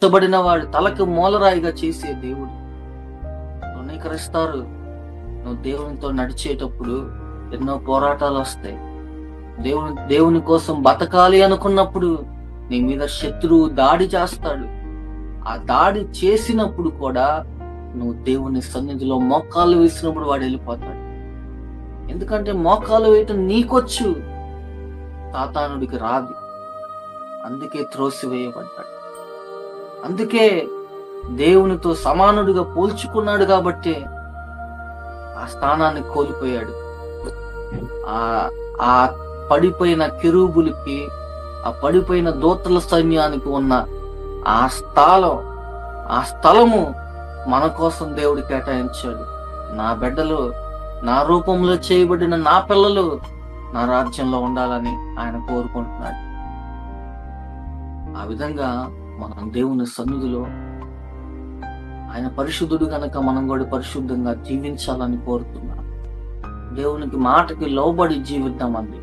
ఉంచబడిన వాడు తలకు మూలరాయిగా చేసే దేవుడు. తృణీకరిస్తారు. నువ్వు దేవునితో నడిచేటప్పుడు ఎన్నో పోరాటాలు వస్తాయి. దేవుని కోసం బతకాలి అనుకున్నప్పుడు నీ మీద శత్రువు దాడి చేస్తాడు. ఆ దాడి చేసినప్పుడు కూడా నువ్వు దేవుని సన్నిధిలో మోకాళ్ళు వేసినప్పుడు వాడు వెళ్ళిపోతాడు. ఎందుకంటే మోకాలు వేయటం నీకొచ్చు, సాతానుడికి రాదు. అందుకే త్రోసివేయబడ్డాడు. అందుకే దేవునితో సమానుడిగా పోల్చుకున్నాడు కాబట్టి ఆ స్థానాన్ని కోల్పోయాడు. ఆ పడిపోయిన కెరూబులకి, ఆ పడిపోయిన దూతల సైన్యానికి ఉన్న ఆ స్థలము మన కోసం దేవుడు కేటాయించాడు. నా బిడ్డలు, నా రూపంలో చేయబడిన నా పిల్లలు నా రాజ్యంలో ఉండాలని ఆయన కోరుకుంటున్నాడు. ఆ విధంగా మనం దేవుని సన్నిధిలో, ఆయన పరిశుద్ధుడు కనుక మనం కూడా పరిశుద్ధంగా జీవించాలని కోరుతున్నాం. దేవునికి మాటకి లోబడి జీవిద్దామండి.